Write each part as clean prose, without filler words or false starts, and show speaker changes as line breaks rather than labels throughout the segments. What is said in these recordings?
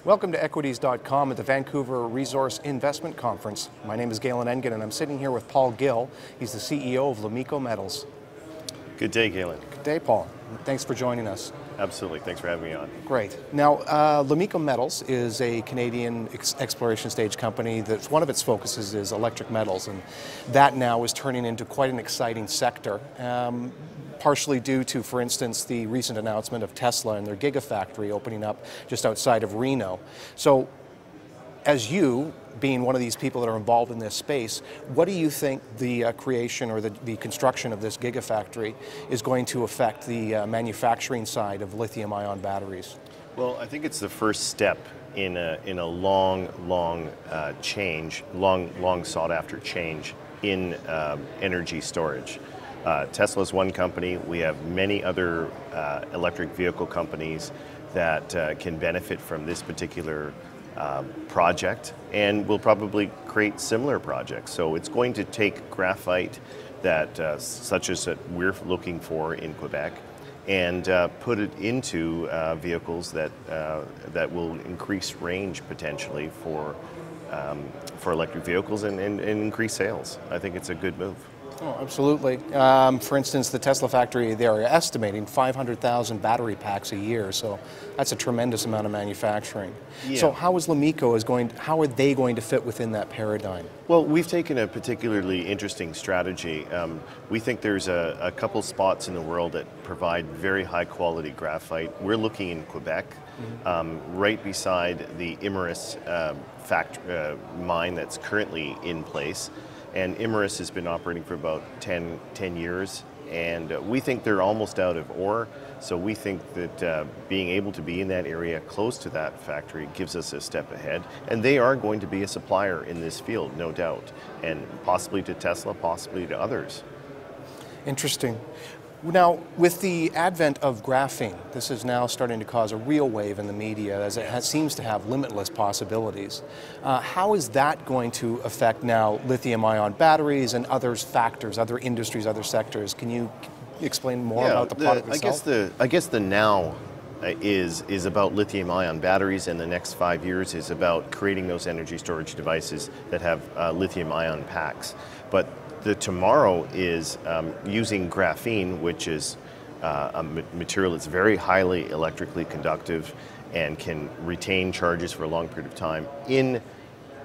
Welcome to Equities.com at the Vancouver Resource Investment Conference. My name is Galen Engen and I'm sitting here with Paul Gill. He's the CEO of Lomiko Metals.
Good day, Galen.
Good day, Paul. Thanks for joining us.
Absolutely. Thanks for having me on.
Great. Now, Lomiko Metals is a Canadian exploration stage company that one of its focuses is electric metals, and that now is turning into quite an exciting sector. Partially due to, for instance, the recent announcement of Tesla and their Gigafactory opening up just outside of Reno. So, as you, being one of these people that are involved in this space, what do you think the creation or the construction of this Gigafactory is going to affect the manufacturing side of lithium-ion batteries?
Well, I think it's the first step in a long change, long sought after change in energy storage. Tesla is one company. We have many other electric vehicle companies that can benefit from this particular project, and will probably create similar projects. So it's going to take graphite that such as that we're looking for in Quebec, and put it into vehicles that will increase range potentially for electric vehicles and increase sales. I think it's a good move.
Oh, absolutely. For instance, the Tesla factory, they are estimating 500,000 battery packs a year, so that's a tremendous amount of manufacturing.
Yeah.
So how is Lomiko how are they going to fit within that paradigm?
Well, we've taken a particularly interesting strategy. We think there's a couple spots in the world that provide very high quality graphite. We're looking in Quebec, right beside the Imerys mine that's currently in place. And Imerys has been operating for about 10 years, and we think they're almost out of ore. So we think that being able to be in that area close to that factory gives us a step ahead. And they are going to be a supplier in this field, no doubt, and possibly to Tesla, possibly to others.
Interesting. Now, with the advent of graphene, this is now starting to cause a real wave in the media as it seems to have limitless possibilities. How is that going to affect now lithium-ion batteries and other factors, other industries, other sectors? Can you explain more about the product itself?
I guess the now is about lithium-ion batteries, and the next 5 years is about creating those energy storage devices that have lithium-ion packs. But the tomorrow is using graphene, which is a material that's very highly electrically conductive and can retain charges for a long period of time in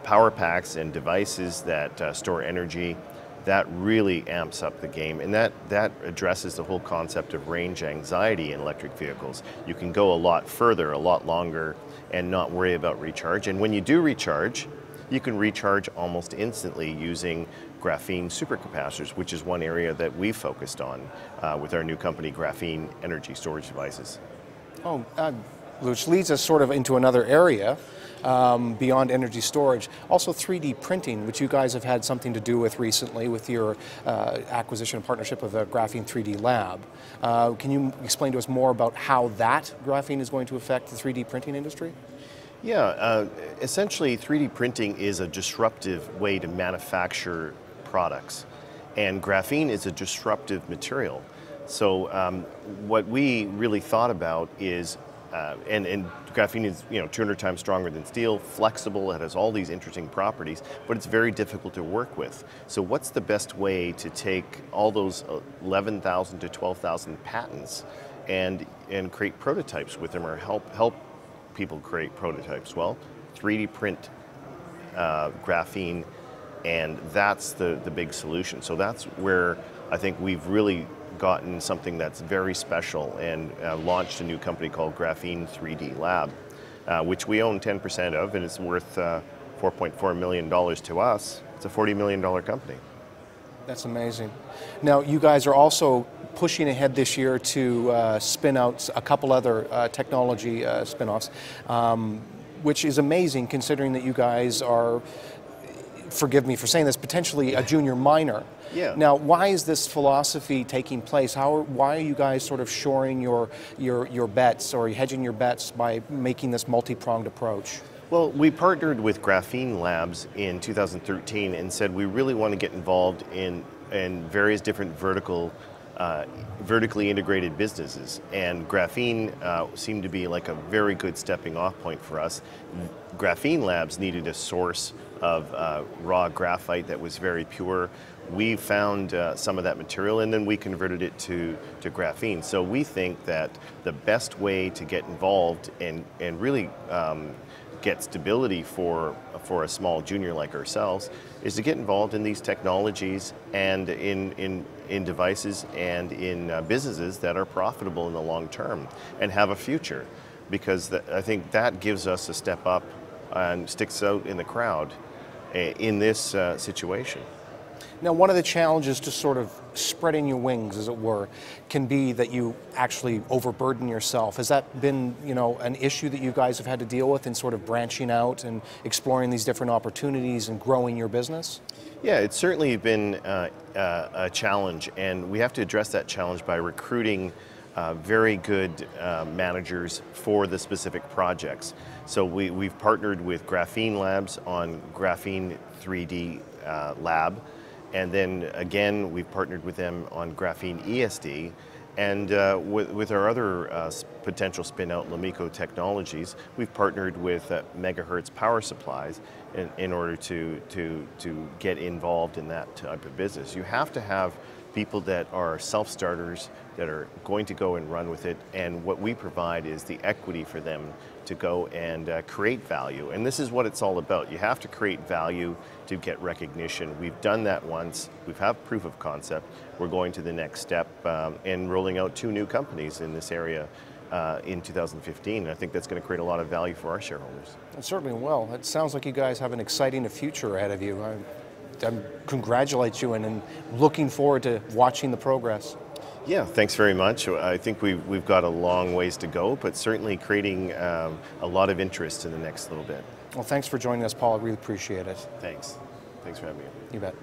power packs and devices that store energy. That really amps up the game, and that addresses the whole concept of range anxiety in electric vehicles. You can go a lot further, a lot longer, and not worry about recharge. And when you do recharge, you can recharge almost instantly using graphene supercapacitors, which is one area that we've focused on with our new company, Graphene Energy Storage Devices.
Oh, which leads us sort of into another area beyond energy storage. Also 3D printing, which you guys have had something to do with recently with your acquisition and partnership of a Graphene 3D lab. Can you explain to us more about how that graphene is going to affect the 3D printing industry?
Yeah, essentially 3D printing is a disruptive way to manufacture products, and graphene is a disruptive material. So what we really thought about is, and graphene is 200 times stronger than steel, flexible, it has all these interesting properties, but it's very difficult to work with. So what's the best way to take all those 11,000 to 12,000 patents and create prototypes with them, or help people create prototypes? Well, 3D print graphene, and that's the big solution. So that's where I think we've really gotten something that's very special, and launched a new company called Graphene 3D Lab, which we own 10% of, and it's worth $4.4 million to us. It's a $40 million company.
That's amazing. Now, you guys are also pushing ahead this year to spin out a couple other technology spin-offs, which is amazing considering that you guys are, forgive me for saying this, potentially a junior miner.
Yeah.
Now, why is this philosophy taking place? Why are you guys sort of shoring your bets or hedging your bets by making this multi-pronged approach?
Well, we partnered with Graphene Labs in 2013 and said we really want to get involved in various different vertical vertically integrated businesses, and graphene seemed to be like a very good stepping off point for us. Graphene Labs needed a source of raw graphite that was very pure. We found some of that material, and then we converted it to graphene. So we think that the best way to get involved and really get stability for a small junior like ourselves is to get involved in these technologies and in devices and in businesses that are profitable in the long term and have a future, because I think that gives us a step up and sticks out in the crowd in this situation.
Now, one of the challenges to sort of spreading your wings, as it were, can be that you actually overburden yourself. Has that been, an issue that you guys have had to deal with in sort of branching out and exploring these different opportunities and growing your business?
Yeah, it's certainly been a challenge, and we have to address that challenge by recruiting very good managers for the specific projects. So we've partnered with Graphene Labs on Graphene 3D Lab. And then again, we've partnered with them on Graphene ESD, and with our other potential spin-out, Lomiko Technologies, we've partnered with megahertz power supplies in order to get involved in that type of business. You have to have people that are self-starters, that are going to go and run with it, and what we provide is the equity for them to go and create value. And this is what it's all about. You have to create value to get recognition. We've done that once. We've had proof of concept. We're going to the next step and rolling out 2 new companies in this area in 2015. And I think that's going to create a lot of value for our shareholders.
It certainly will. It sounds like you guys have an exciting future ahead of you. I congratulate you and looking forward to watching the progress.
Yeah, thanks very much. I think we've got a long ways to go, but certainly creating a lot of interest in the next little bit.
Well, thanks for joining us, Paul. I really appreciate it.
Thanks. Thanks for having me.
You bet.